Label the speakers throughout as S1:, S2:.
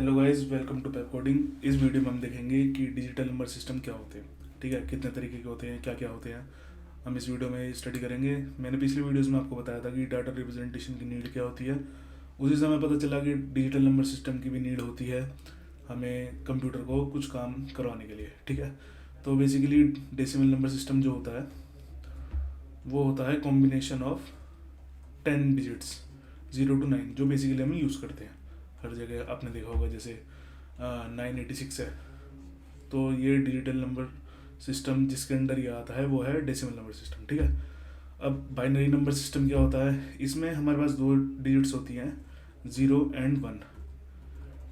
S1: Hello guys, welcome to Pep coding. इस video में हम देखेंगे कि डिजिटल नंबर सिस्टम क्या होते हैं। ठीक है, कितने तरीके के होते हैं, क्या क्या होते हैं, हम इस वीडियो में स्टडी करेंगे। मैंने पिछली वीडियोस में आपको बताया था कि डाटा रिप्रेजेंटेशन की नीड क्या होती है। उसी समय पता चला कि डिजिटल नंबर सिस्टम की भी नीड होती है हमें कंप्यूटर को कुछ काम करवाने के लिए। ठीक है, तो बेसिकली डेसिमल नंबर सिस्टम जो होता है वो होता है कॉम्बिनेशन ऑफ 10 डिजिट्स 0 to 9, जो बेसिकली हम यूज़ करते हैं हर जगह। आपने देखा होगा जैसे 986 है, तो ये डिजिटल नंबर सिस्टम जिसके अंडर ये आता है वो है डेसिमल नंबर सिस्टम। ठीक है, अब बाइनरी नंबर सिस्टम क्या होता है, इसमें हमारे पास दो डिजिट्स होती हैं, 0 and 1।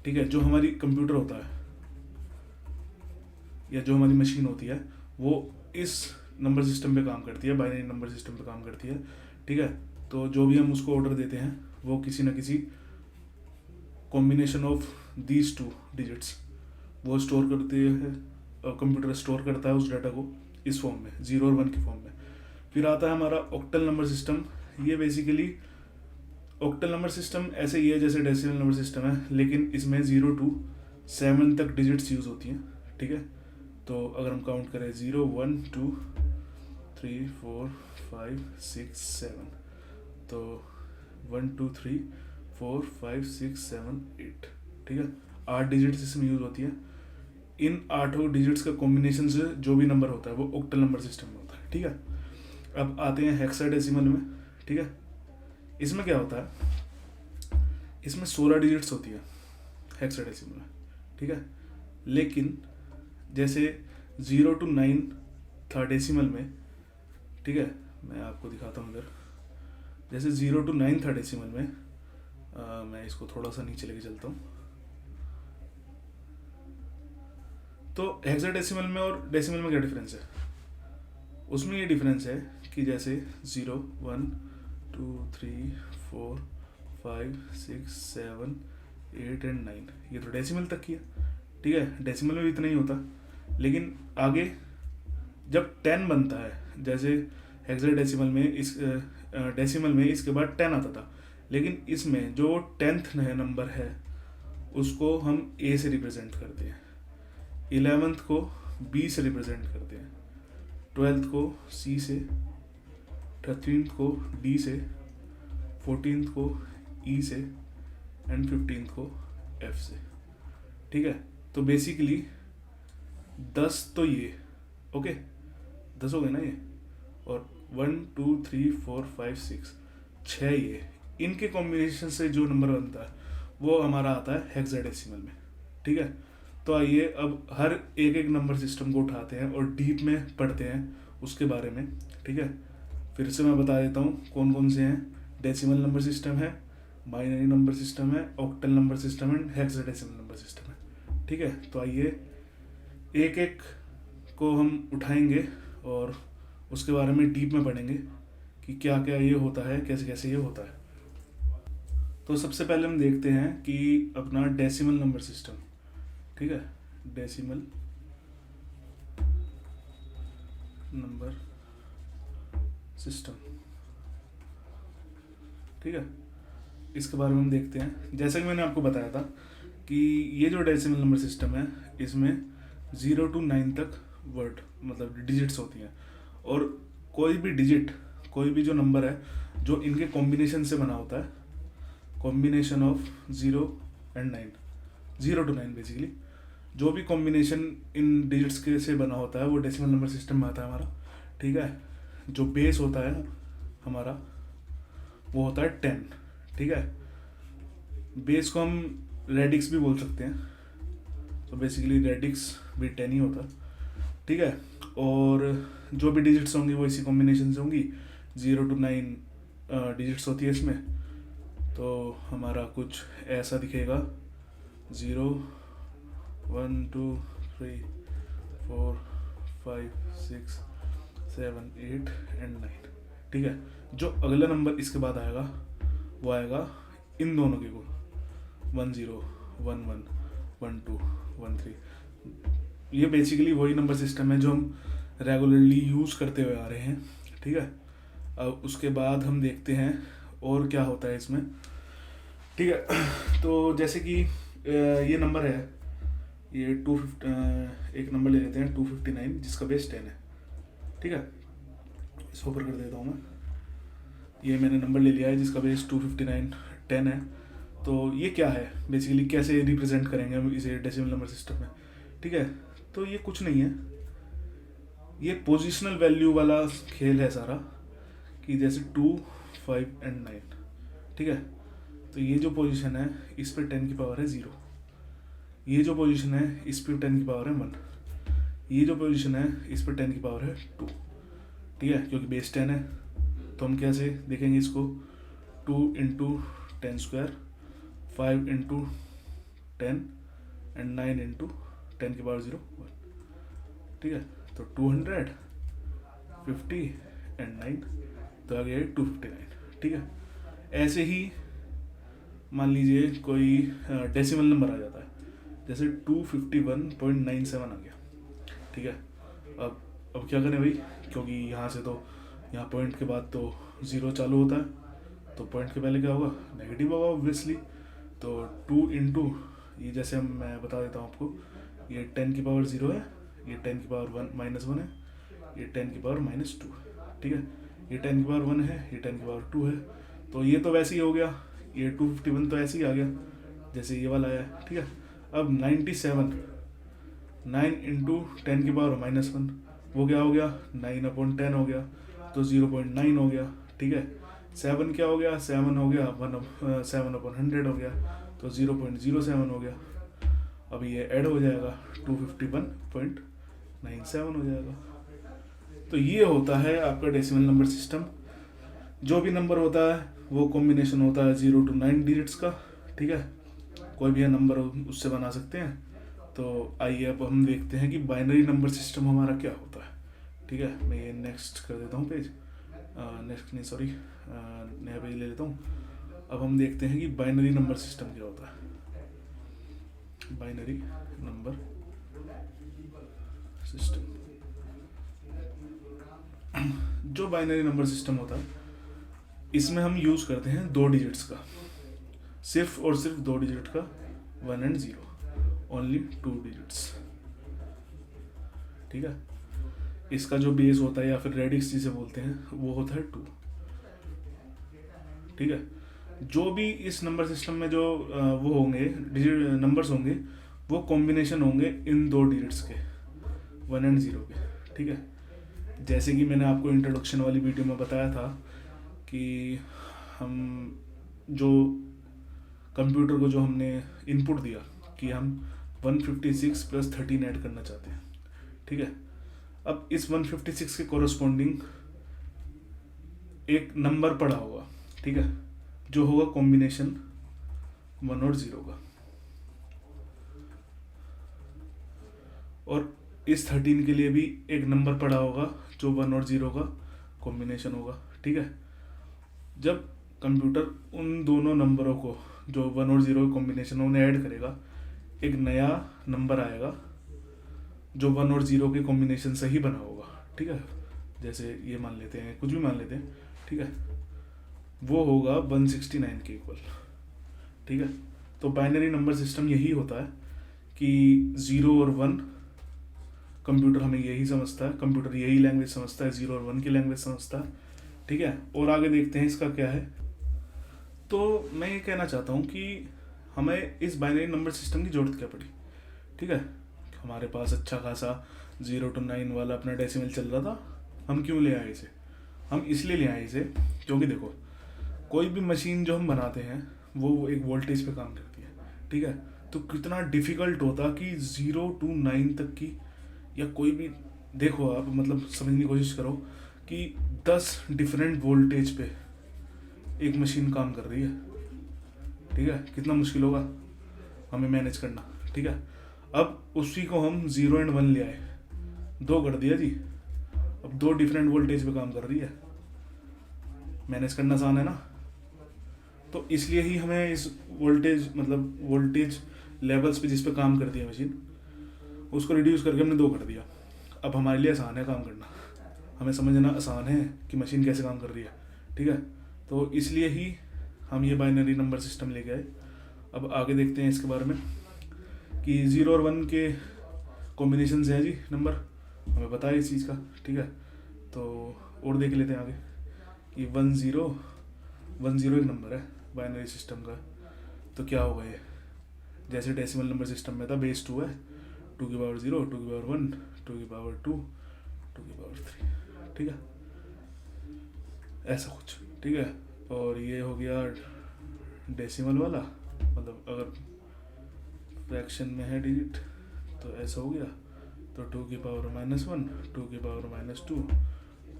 S1: ठीक है, जो हमारी कंप्यूटर होता है या जो हमारी मशीन होती है वो इस नंबर सिस्टम पे काम करती है, बाइनरी नंबर सिस्टम पे काम करती है। ठीक है, तो जो भी हम उसको ऑर्डर देते हैं वो किसी ना किसी combination of these two digits वो स्टोर करते हैं, कंप्यूटर स्टोर करता है उस डाटा को इस फॉर्म में, 0 और 1 की फॉर्म में। फिर आता है हमारा ऑक्टल नंबर सिस्टम। ये बेसिकली ऑक्टल नंबर सिस्टम ऐसे ही है जैसे डेसिमल नंबर सिस्टम है, लेकिन इसमें 0 to 7 तक डिजिट्स यूज़ होती हैं। ठीक है, तो अगर हम काउंट करें 0 1 2 3 4 5 6 7, तो 1 2 3 4 5 6 7 8। ठीक है, 8 डिजिट्स इसमें यूज़ होती है। इन 8 डिजिट्स का कॉम्बिनेशन से जो भी नंबर होता है वो ऑक्टल नंबर सिस्टम में होता है। ठीक है, अब आते हैं हेक्साडेसिमल में। ठीक है, इसमें क्या होता है, इसमें 16 डिजिट्स होती है हेक्साडेसिमल में। ठीक है, लेकिन जैसे 0 to 9 था डेसिमल में। ठीक है, मैं आपको दिखाता हूँ इधर। जैसे 0 to 9 था डेसिमल में, मैं इसको थोड़ा सा नीचे लेके चलता हूँ। तो हेक्साडेसिमल में और डेसिमल में क्या डिफरेंस है, उसमें ये डिफरेंस है कि जैसे 0 1 2 3 4 5 6 7 8 and 9 ये तो डेसिमल तक की है। ठीक है, डेसिमल में भी इतना ही होता, लेकिन आगे जब 10 बनता है, जैसे हेक्साडेसिमल में इस डेसिमल में इसके बाद 10 आता था, लेकिन इसमें जो 10th नंबर है उसको हम ए से रिप्रेजेंट करते हैं, 11th को बी से रिप्रेजेंट करते हैं, 12th को सी से, 13th को डी से, 14th को ई से एंड 15th को एफ से। ठीक है, तो बेसिकली 10 तो ये ओके 10 हो गए ना ये, और 1 2 3 4 5 6 ये, इनके कॉम्बिनेशन से जो नंबर बनता है वो हमारा आता है हेक्साडेसिमल में। ठीक है, तो आइए अब हर एक एक नंबर सिस्टम को उठाते हैं और डीप में पढ़ते हैं उसके बारे में। ठीक है, फिर से मैं बता देता हूँ कौन कौन से हैं। डेसिमल नंबर सिस्टम है, बाइनरी नंबर सिस्टम है, octal number system and hexadecimal number system है। ठीक है, तो आइए एक एक को हम उठाएंगे और उसके बारे में डीप में पढ़ेंगे कि क्या क्या ये होता है, कैसे कैसे ये होता है। तो सबसे पहले हम देखते हैं कि अपना डेसिमल नंबर सिस्टम। ठीक है, डेसिमल नंबर सिस्टम। ठीक है, इसके बारे में हम देखते हैं। जैसा कि मैंने आपको बताया था कि ये जो डेसिमल नंबर सिस्टम है इसमें 0 to 9 तक वर्ड मतलब डिजिट्स होती हैं, और कोई भी डिजिट, कोई भी जो नंबर है जो इनके कॉम्बिनेशन से बना होता है, combination of 0 and 9, 0 to 9 basically जो भी कॉम्बिनेशन इन डिजिट्स के से बना होता है वो डेसिमल नंबर सिस्टम में आता है हमारा। ठीक है, जो बेस होता है हमारा वो होता है 10। ठीक है, बेस को हम रेडिक्स भी बोल सकते हैं, तो बेसिकली रेडिक्स भी 10 ही होता। ठीक है, और जो भी डिजिट्स होंगी वो इसी कॉम्बिनेशन से होंगी, 0 to 9 डिजिट्स होती है इसमें। तो हमारा कुछ ऐसा दिखेगा, 0 1 2 3 4 5 6 7 8 and 9। ठीक है, जो अगला नंबर इसके बाद आएगा वो आएगा इन दोनों के गुण, 1 0 1 1 1 2 1 3। ये बेसिकली वही नंबर सिस्टम है जो हम रेगुलरली यूज़ करते हुए आ रहे हैं। ठीक है, अब उसके बाद हम देखते हैं और क्या होता है इसमें। ठीक है, तो जैसे कि ये नंबर है, ये 250, एक नंबर ले लेते हैं 259 जिसका बेस 10 है, ठीक है। इसको ऊपर कर देता हूँ मैं। ये मैंने नंबर ले लिया है जिसका बेस 259 10 है। तो ये क्या है बेसिकली, कैसे रिप्रेजेंट करेंगे हम इसे डेसिमल नंबर सिस्टम में, ठीक है। तो ये कुछ नहीं है, ये पोजिशनल वैल्यू वाला खेल है सारा, कि जैसे 2, 5 एंड 9, ठीक है। तो ये जो पोजीशन है इस पर 10 की पावर है 0, ये जो पोजीशन है इस पर 10 की पावर है 1, ये जो पोजीशन है इस पर 10 की पावर है 2, ठीक है, क्योंकि बेस 10 है। तो हम कैसे देखेंगे इसको, 2 into 10 square, 5 into 10 and 9 into 10 की पावर 0 1, ठीक है। तो 250 एंड 9, तो आ गया 259, ठीक है। ऐसे ही मान लीजिए कोई डेसिमल नंबर आ जाता है, जैसे 251.97 आ गया, ठीक है। अब क्या करें भाई, क्योंकि यहाँ से तो यहाँ पॉइंट के बाद तो 0 चालू होता है, तो पॉइंट के पहले क्या होगा, नेगेटिव होगा ऑब्वियसली। तो 2 इंटू ये, जैसे मैं बता देता हूँ आपको, ये 10 की पावर 0 है, ये 10 की पावर -1 है, ये 10 की पावर -2, ठीक है। ये 10 की पावर 1 है, ये 10 की पावर 2 है। तो ये तो वैसे ही हो गया, ये 251 तो ऐसे ही आ गया जैसे ये वाला आया, ठीक है। अब 97, 9 इंटू 10 की पावर -1, वो क्या हो गया, 9/10 हो गया, तो 0.9 हो गया, ठीक है। 7 क्या हो गया, 7 हो गया 7/100 हो गया, तो 0.07 हो गया। अब ये ऐड हो जाएगा 251.97 हो जाएगा। तो ये होता है आपका डेसिमल नंबर सिस्टम। जो भी नंबर होता है वो कॉम्बिनेशन होता है 0 to 9 डिजिट्स का, ठीक है। कोई भी नंबर उससे बना सकते हैं। तो आइए अब हम देखते हैं कि बाइनरी नंबर सिस्टम हमारा क्या होता है, ठीक है। मैं ये नेक्स्ट कर देता हूँ पेज, नेक्स्ट नहीं सॉरी, नया पेज ले लेता हूँ। अब हम देखते हैं कि बाइनरी नंबर सिस्टम क्या होता है। बाइनरी नंबर सिस्टम, जो बाइनरी नंबर सिस्टम होता है इसमें हम यूज करते हैं 2 डिजिट्स का, सिर्फ और सिर्फ 2 डिजिट का, 1 and 0, ओनली 2 डिजिट्स, ठीक है। इसका जो बेस होता है या फिर रेडिक्स जिसे बोलते हैं वो होता है 2, ठीक है। जो भी इस नंबर सिस्टम में जो वो होंगे डिजिट नंबर्स होंगे वो कॉम्बिनेशन होंगे इन 2 डिजिट्स के, 1 and 0 के, ठीक है। जैसे कि मैंने आपको इंट्रोडक्शन वाली वीडियो में बताया था कि हम जो कंप्यूटर को जो हमने इनपुट दिया कि हम 156 + 13 ऐड करना चाहते हैं, ठीक है। अब इस 156 के कोरस्पॉन्डिंग एक नंबर पड़ा होगा, ठीक है, जो होगा कॉम्बिनेशन 1 और 0 का, और इस 13 के लिए भी एक नंबर पड़ा होगा जो 1 और 0 का कॉम्बिनेशन होगा, ठीक है। जब कंप्यूटर उन दोनों नंबरों को जो 1 और 0 के कॉम्बिनेशन उन्हें ऐड करेगा, एक नया नंबर आएगा जो 1 और 0 के कॉम्बिनेशन से ही बना होगा, ठीक है। जैसे ये मान लेते हैं, कुछ भी मान लेते हैं, ठीक है, वो होगा 169 के इक्वल, ठीक है। तो बाइनरी नंबर सिस्टम यही होता है कि 0 और 1, कंप्यूटर हमें यही समझता है, कंप्यूटर यही लैंग्वेज समझता है, 0 और 1 की लैंग्वेज समझता है, ठीक है। और आगे देखते हैं इसका क्या है। तो मैं ये कहना चाहता हूँ कि हमें इस बाइनरी नंबर सिस्टम की जरूरत क्या पड़ी, ठीक है। हमारे पास अच्छा खासा 0 to 9 वाला अपना डेसिमल चल रहा था, हम क्यों ले आए इसे, हम इसलिए ले आए इसे क्योंकि देखो, कोई भी मशीन जो हम बनाते हैं वो एक वोल्टेज पे काम करती है, ठीक है। तो कितना डिफिकल्ट होता कि 0 to 9 तक की, या कोई भी देखो आप, मतलब समझने की कोशिश करो कि 10 डिफरेंट वोल्टेज पे एक मशीन काम कर रही है, ठीक है, कितना मुश्किल होगा हमें मैनेज करना, ठीक है। अब उसी को हम 0 and 1 ले आए, 2 कर दिया जी, अब 2 डिफरेंट वोल्टेज पे काम कर रही है, मैनेज करना आसान है ना। तो इसलिए ही हमें इस वोल्टेज, मतलब वोल्टेज लेवल्स पे जिस पे काम करती है मशीन, उसको रिड्यूस करके हमने 2 कर दिया। अब हमारे लिए आसान है काम करना, हमें समझना आसान है कि मशीन कैसे काम कर रही है, ठीक है। तो इसलिए ही हम ये बाइनरी नंबर सिस्टम लेके आए। अब आगे देखते हैं इसके बारे में कि 0 और 1 के कॉम्बिनेशन हैं जी नंबर, हमें पता है इस चीज़ का, ठीक है। तो और देख लेते हैं आगे कि 1 0 एक नंबर है बाइनरी सिस्टम का। तो क्या होगा ये, जैसे डेसिमल नंबर सिस्टम में था बेस 2 है, 2 की पावर 0, 2 की पावर 1, 2 की पावर 2, 2 की पावर 3, ठीक है, ऐसा कुछ, ठीक है। और ये हो गया डेसिमल वाला, मतलब अगर फ्रैक्शन में है डिजिट तो ऐसा हो गया। तो 2 की पावर -1, 2 की पावर -2,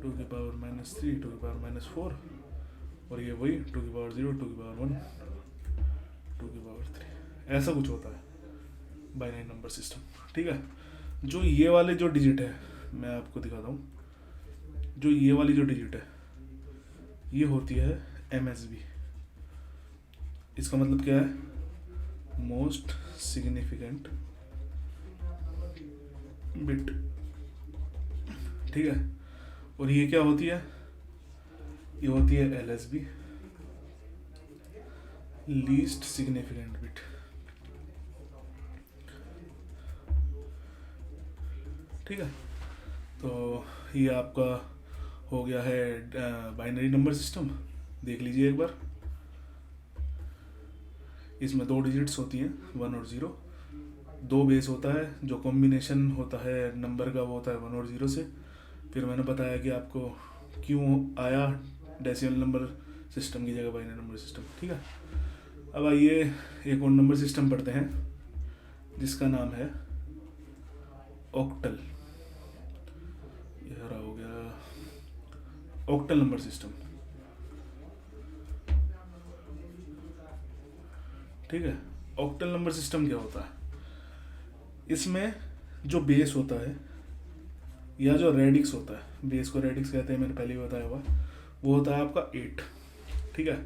S1: 2 की पावर -3, 2 की पावर -4, और ये वही 2 की पावर 0, 2 की पावर 1, 2 की पावर 3, ऐसा कुछ होता है बाइनरी नंबर सिस्टम, ठीक है। जो ये वाले जो डिजिट है मैं आपको दिखाता हूँ, जो ये वाली जो डिजिट है ये होती है MSB। इसका मतलब क्या है, मोस्ट सिग्निफिकेंट बिट, ठीक है। और ये क्या होती है, ये होती है LSB, लीस्ट सिग्निफिकेंट बिट, ठीक है। तो ये आपका हो गया है बाइनरी नंबर सिस्टम। देख लीजिए एक बार, इसमें 2 डिजिट्स होती हैं 1 और 0, 2 बेस होता है, जो कॉम्बिनेशन होता है नंबर का वो होता है 1 और 0 से। फिर मैंने बताया कि आपको क्यों आया डेसिमल नंबर सिस्टम की जगह बाइनरी नंबर सिस्टम, ठीक है। अब आइए एक और नंबर सिस्टम पढ़ते हैं जिसका नाम है ऑक्टल। ये हो गया ऑक्टल नंबर सिस्टम, ठीक है। ऑक्टल नंबर सिस्टम क्या होता है, इसमें जो बेस होता है या जो रेडिक्स होता है, बेस को रेडिक्स कहते हैं, मैंने पहले ही बताया हुआ, वो होता है आपका 8, ठीक है।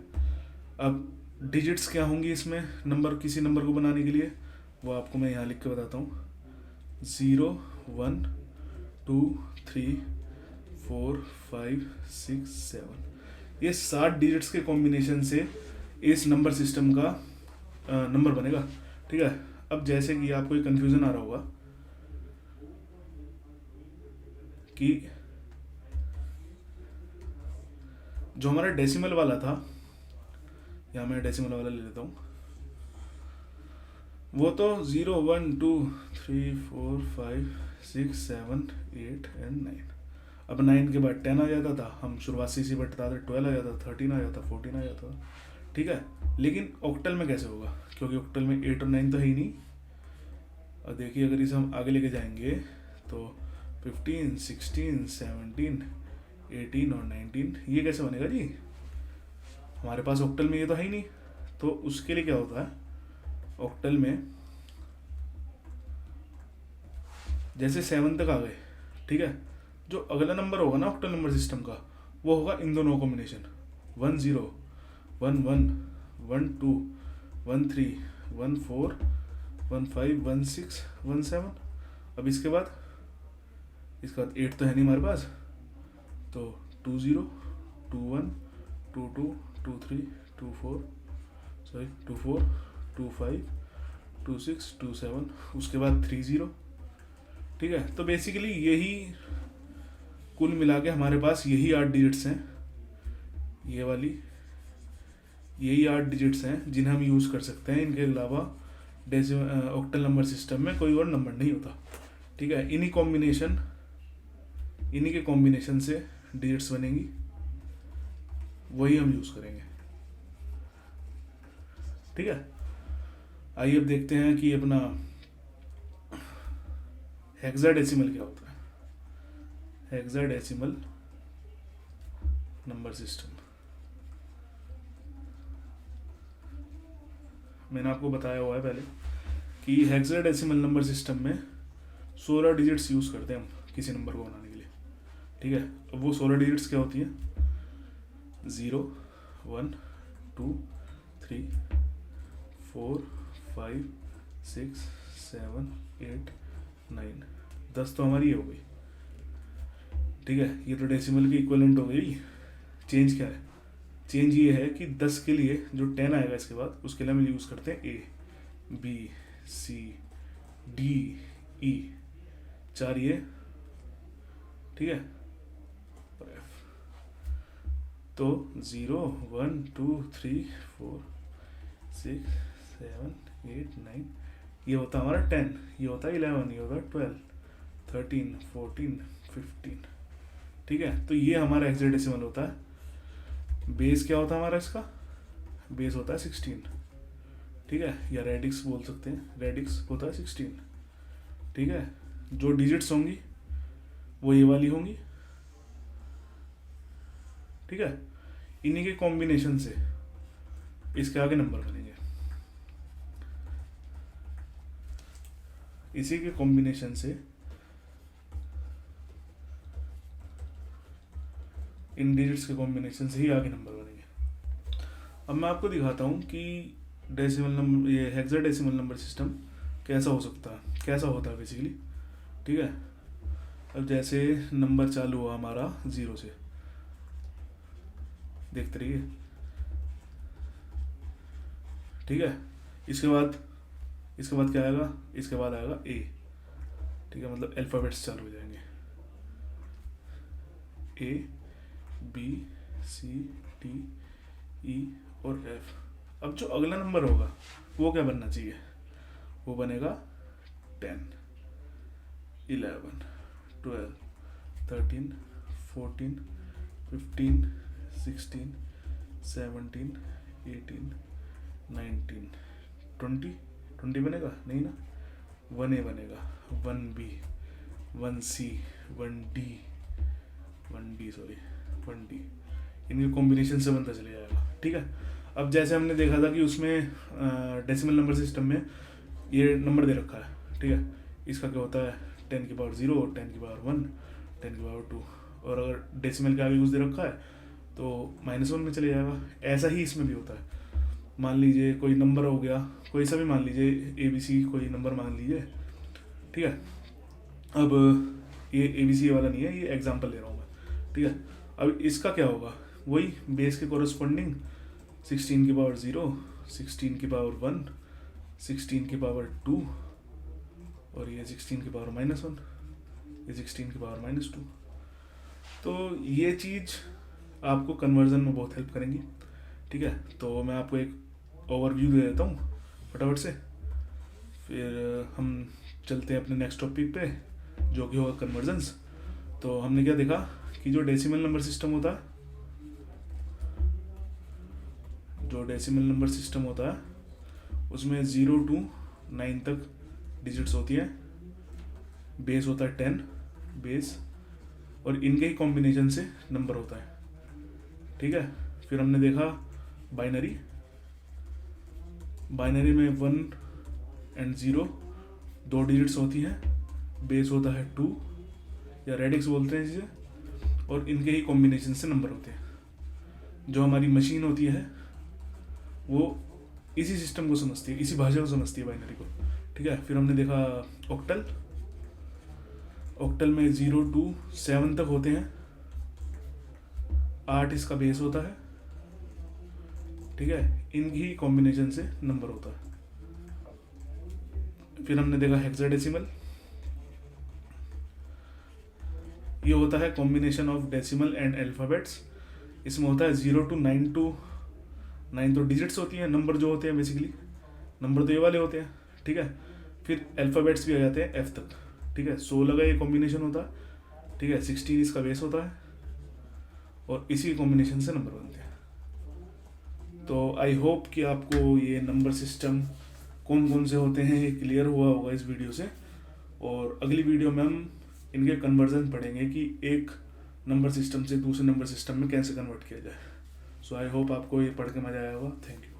S1: अब डिजिट्स क्या होंगी इसमें, नंबर किसी नंबर को बनाने के लिए, वो आपको मैं यहाँ लिख के बताता हूँ। 0 1 2 3 4 5 6 7, ये 7 डिजिट्स के कॉम्बिनेशन से इस नंबर सिस्टम का नंबर बनेगा, ठीक है। अब जैसे कि आपको एक कन्फ्यूज़न आ रहा होगा कि जो हमारा डेसिमल वाला था, या मैं डेसिमल वाला ले लेता हूँ, वो तो 0 1 2 3 4 5 6 7 8 एंड 9। अब 9 के बाद 10 आ जाता था, हम शुरुआत से इसी बटता था, 12 आ जाता, 13 आ जाता, 14 आ जाता, ठीक है। लेकिन ऑक्टल में कैसे होगा, क्योंकि ऑक्टल में 8 और 9 तो है ही नहीं। और देखिए अगर इसे हम आगे लेके जाएंगे तो 15 16 17 18 और 19, ये कैसे बनेगा जी, हमारे पास ऑक्टल में ये तो है ही नहीं। तो उसके लिए क्या होता है, ऑक्टल में जैसे 7 तक आ गए, ठीक है, जो अगला नंबर होगा ना ऑक्टल नंबर सिस्टम का, वो होगा इन दोनों कॉम्बिनेशन 1 0 1 1 1 2 1 3 1 4 1 5 1 6 1 7। अब इसके बाद 8 तो है नहीं हमारे पास, तो 2 0 2 1 2 2 2 3 2 4 2 4 2 5 2 6 2 7, उसके बाद 3 0, ठीक है। तो बेसिकली यही कुल मिला के हमारे पास यही 8 डिजिट्स हैं, ये वाली यही 8 डिजिट्स हैं जिन्हें हम यूज़ कर सकते हैं। इनके अलावा ऑक्टल नंबर सिस्टम में कोई और नंबर नहीं होता, ठीक है। इन्हीं के कॉम्बिनेशन से डिजिट्स बनेंगी, वही हम यूज़ करेंगे, ठीक है। आइए अब देखते हैं कि अपना हेक्साडेसिमल क्या होता है। हेक्साडेसिमल नंबर सिस्टम, मैंने आपको बताया हुआ है पहले कि हेक्साडेसिमल नंबर सिस्टम में 16 डिजिट्स यूज़ करते हैं हम किसी नंबर को बनाने के लिए, ठीक है। अब वो 16 डिजिट्स क्या होती हैं, 0 1 2 3 4 5 6 7 8 9, 10 तो हमारी हो गई, ठीक है। ये तो डेसिमल की इक्वलेंट हो गई। चेंज क्या है, चेंज ये है कि 10 के लिए जो 10 आएगा इसके बाद उसके लिए हम यूज़ करते हैं ए, बी, सी, डी, ई, 4 ये, ठीक है, और एफ। तो 0, 1, 2, 3, 4, 6, 7, 8, 9, ये होता है हमारा 10, ये होता है 11, ये होता है 12, 13, 14, 15, ठीक है। तो ये हमारा हेक्साडेसिमल होता है। बेस क्या होता है हमारा इसका? बेस होता है 16, ठीक है, या रेडिक्स बोल सकते हैं, रेडिक्स होता है 16, ठीक है। जो डिजिट्स होंगी वो ये वाली होंगी, ठीक है। इन्हीं के कॉम्बिनेशन से इसके आगे नंबर बनेंगे, इसी के कॉम्बिनेशन से इन डिजिट्स के कॉम्बिनेशन से ही आगे नंबर बनेंगे। अब मैं आपको दिखाता हूँ कि डेसिमल नंबर, ये हेक्साडेसिमल नंबर सिस्टम कैसा हो सकता है, कैसा होता है बेसिकली, ठीक है। अब जैसे नंबर चालू हुआ हमारा 0 से, देखते रहिए, ठीक है। इसके बाद क्या आएगा? इसके बाद आएगा ए, ठीक है, मतलब अल्फ़ाबेट्स चालू हो जाएंगे, ए, बी, सी, डी, ई और एफ। अब जो अगला नंबर होगा वो क्या बनना चाहिए? वो बनेगा 10, 11, 12, 13, 14, 15, 16, 17, 18, 19, 20 बनेगा नहीं ना, 1A बनेगा, 1B, 1C, 1D, इनके कॉम्बिनेशन से बनता चले जाएगा, ठीक है। अब जैसे हमने देखा था कि उसमें डेसिमल नंबर सिस्टम में ये नंबर दे रखा है, ठीक है। इसका क्या होता है? 10 की पावर 0, 10 की पावर 1, 10 की पावर 2, और अगर डेसिमल के आगे यूज़ दे रखा है तो -1 में चले जाएगा। ऐसा ही इसमें भी होता है। मान लीजिए कोई नंबर हो गया, कोई सा भी मान लीजिए, ABC कोई नंबर मान लीजिए, ठीक है। अब ये ABC वाला नहीं है, ये एग्जाम्पल ले रहा हूँ मैं, ठीक है। अब इसका क्या होगा? वही बेस के कोरस्पॉन्डिंग 16 की पावर 0, 16 की पावर 1, 16 की पावर 2, और ये 16 की पावर -1, ये 16 की पावर -2। तो ये चीज़ आपको कन्वर्जन में बहुत हेल्प करेंगी, ठीक है। तो मैं आपको एक ओवरव्यू दे देता हूँ फटाफट से, फिर हम चलते हैं अपने नेक्स्ट टॉपिक पे जो कि होगा कन्वर्जन्स। तो हमने क्या देखा कि जो डेसिमल नंबर सिस्टम होता है, उसमें 0 to 9 तक डिजिट्स होती हैं, बेस होता है 10 बेस, और इनके ही कॉम्बिनेशन से नंबर होता है, ठीक है। फिर हमने देखा बाइनरी में 1 and 0 2 डिजिट्स होती हैं, बेस होता है 2 या रेडिक्स बोलते हैं इसे, और इनके ही कॉम्बिनेशन से नंबर होते हैं। जो हमारी मशीन होती है वो इसी सिस्टम को समझती है, इसी भाषा को समझती है, बाइनरी को, ठीक है। फिर हमने देखा ऑक्टल में 0 to 7 तक होते हैं, 8 इसका बेस होता है, ठीक है। इनकी ही कॉम्बिनेशन से नंबर होता है। फिर हमने देखा हेक्साडेसिमल, ये होता है combination of decimal and alphabets. इसमें होता है 0 to 9 तो डिजिट्स होती हैं, नंबर जो होते हैं बेसिकली, नंबर तो ये वाले होते हैं, ठीक है। फिर अल्फ़ाबेट्स भी आ जाते हैं F तक, ठीक है। 16 का ये कॉम्बिनेशन होता है, ठीक है। 16 इसका बेस होता है, और इसी कॉम्बिनेशन से नंबर बनते हैं। तो आई होप कि आपको ये नंबर सिस्टम कौन कौन से होते हैं ये क्लियर हुआ होगा इस वीडियो से। और अगली वीडियो में हम इनके कन्वर्जन पढ़ेंगे कि एक नंबर सिस्टम से दूसरे नंबर सिस्टम में कैसे कन्वर्ट किया जाए। सो आई होप आपको ये पढ़ के मजा आया होगा। Thank you.